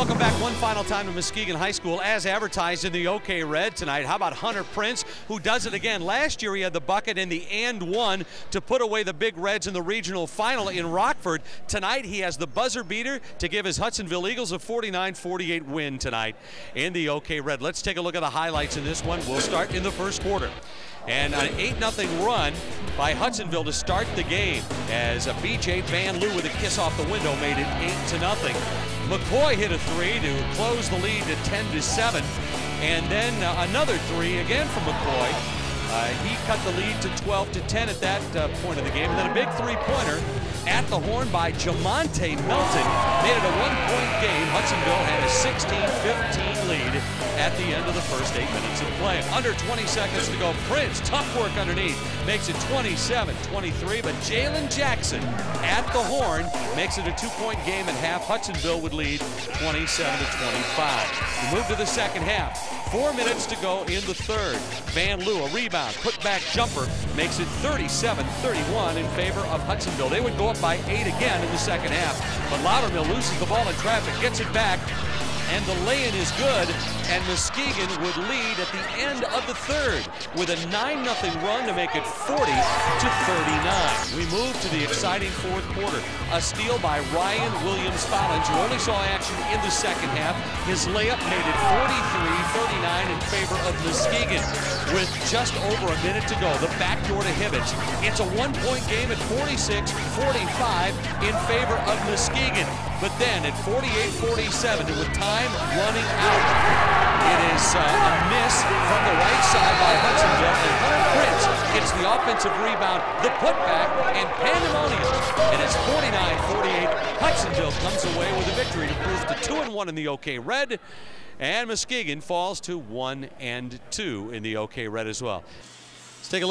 Welcome back one final time to Muskegon High School as advertised in the OK Red tonight. How about Hunter Prince, who does it again? Last year he had the bucket in the and one to put away the Big Reds in the regional final in Rockford. Tonight he has the buzzer beater to give his Hudsonville Eagles a 49-48 win tonight in the OK Red. Let's take a look at the highlights in this one. We'll start in the first quarter. And an 8-0 run by Hudsonville to start the game as a B.J. Van Loo with a kiss off the window made it 8-0. McCoy hit a three to close the lead to 10-7. And then another three again from McCoy. He cut the lead to 12-10 at that point of the game. And then a big three-pointer at the horn by Jamonte Melton made it a one-point game. Hudsonville had a 16-15 lead at the end of the first 8 minutes of play. Under 20 seconds to go. Prince, tough work underneath, makes it 27-23, but Jalen Jackson at the horn makes it a two-point game at half. Hudsonville would lead 27-25. We move to the second half. 4 minutes to go in the third. Van Loo, a rebound, put back jumper, makes it 37-31 in favor of Hudsonville. They would go up by 8 again in the second half, but Loudermill loses the ball in traffic, gets it back, and the lay-in is good, and Muskegon would lead at the end of the third with a 9-0 run to make it 40-39. We move to the exciting fourth quarter. A steal by Ryan Williams-Follins, who only saw action in the second half. His layup made it 43-39 in favor of Muskegon. With just over a minute to go, the backdoor to Hibbets. It's a one-point game at 46-45 in favor of Muskegon. But then at 48-47, with time running out, it is a miss from the right side by Hudsonville, and Hunter Prince gets the offensive rebound, the putback, and pandemonium. And it's 49-48. Hudsonville comes away with a victory to prove to 2-1 in the OK Red, and Muskegon falls to 1-2 in the OK Red as well. Let's take a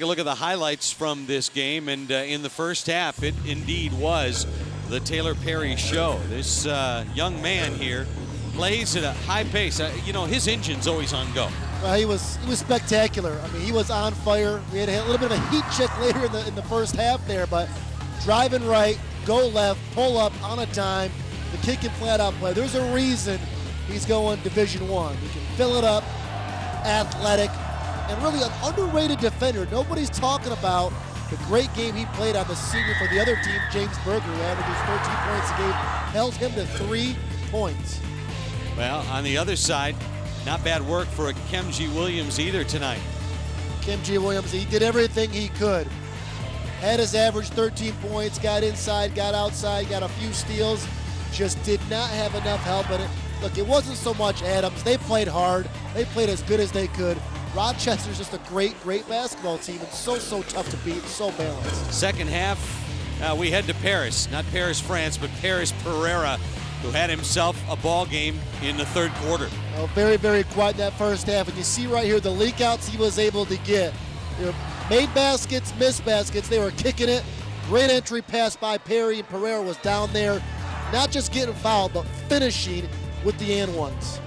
look at the highlights from this game, and in the first half, it indeed was the Taylor Perry show. This young man here plays at a high pace. You know, his engine's always on go. He was spectacular. I mean, he was on fire. We had a little bit of a heat check later in the first half there, but driving right, go left, pull up on a dime, the kick and flat out play. There's a reason he's going Division I. He can fill it up, athletic, and really an underrated defender. Nobody's talking about the great game he played on the senior for the other team, James Berger, who averages 13 points a game, held him to 3 points. Well, on the other side, not bad work for a Kemji Williams either tonight. Kemji Williams, he did everything he could. Had his average 13 points, got inside, got outside, got a few steals, just did not have enough help in it. Look, it wasn't so much Adams. They played hard. They played as good as they could. Rochester's just a great basketball team. It's so tough to beat, so balanced. Second half, we head to Paris. Not Paris, France, but Paris Pereira, who had himself a ball game in the third quarter. Oh, very quiet in that first half. And you see right here the leak outs he was able to get. Made baskets, missed baskets. They were kicking it. Great entry pass by Perry, and Pereira was down there, not just getting fouled, but finishing with the and ones.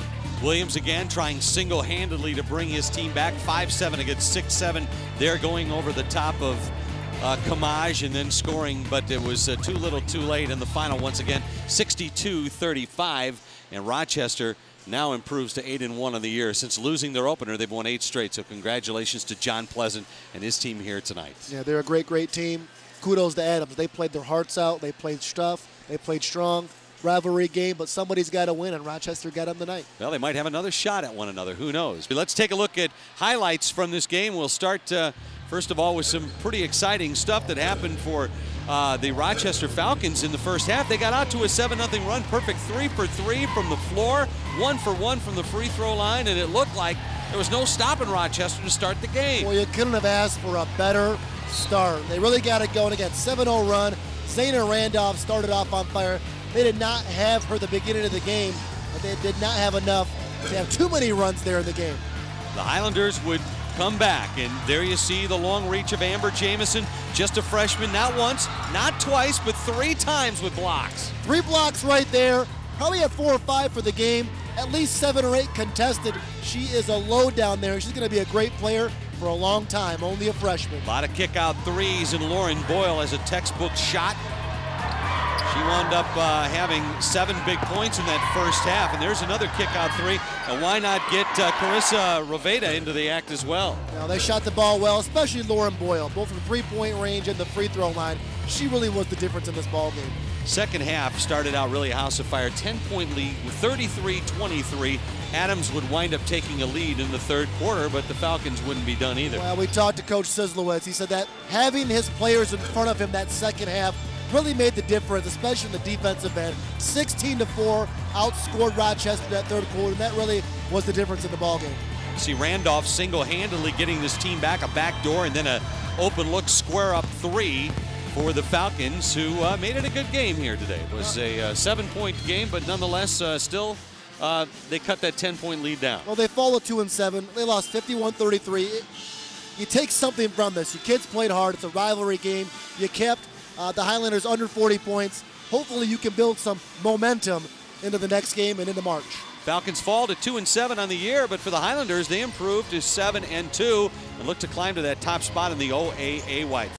Williams again trying single-handedly to bring his team back. 5-7 against 6-7. They're going over the top of Kamaj and then scoring, but it was too little too late in the final. Once again, 62-35, and Rochester now improves to 8-1 on the year. Since losing their opener, they've won 8 straight, so congratulations to John Pleasant and his team here tonight. Yeah, they're a great team. Kudos to Adams. They played their hearts out. They played tough. They played strong. Rivalry game, but somebody's got to win, and Rochester got them tonight. Well, they might have another shot at one another. Who knows? But let's take a look at highlights from this game. We'll start, first of all, with some pretty exciting stuff that happened for the Rochester Falcons in the first half. They got out to a 7-0 run. Perfect 3 for 3 from the floor, 1 for 1 from the free throw line, and it looked like there was no stopping Rochester to start the game. Well, you couldn't have asked for a better start. They really got it going. Again, 7-0 run. Zayna Randolph started off on fire. They did not have her the beginning of the game, but they did not have enough to have too many runs there in the game. The Highlanders would come back, and there you see the long reach of Amber Jamison, just a freshman, not once, not twice, but 3 times with blocks. 3 blocks right there, probably had 4 or 5 for the game, at least 7 or 8 contested. She is a load down there. She's going to be a great player for a long time, only a freshman. A lot of kick-out threes, and Lauren Boyle has a textbook shot. She wound up having 7 big points in that first half, and there's another kick-out three. And why not get Carissa Roveda into the act as well? Now, they shot the ball well, especially Lauren Boyle, both from three-point range and the free throw line. She really was the difference in this ball game. Second half started out really a house of fire. 10-point lead with 33-23. Adams would wind up taking a lead in the third quarter, but the Falcons wouldn't be done either. Well, we talked to Coach Sislowitz. He said that having his players in front of him that second half really made the difference, especially in the defensive end. 16-4, outscored Rochester that third quarter, and that really was the difference in the ball game. See Randolph single-handedly getting this team back, a back door, and then an open look square up three for the Falcons, who made it a good game here today. It was a 7-point game, but nonetheless, still they cut that 10-point lead down. Well, they fall to 2-7. They lost 51-33. You take something from this. Your kids played hard. It's a rivalry game. You kept the Highlanders under 40 points. Hopefully you can build some momentum into the next game and into March. Falcons fall to 2-7 on the year, but for the Highlanders, they improved to 7-2 and look to climb to that top spot in the OAA White.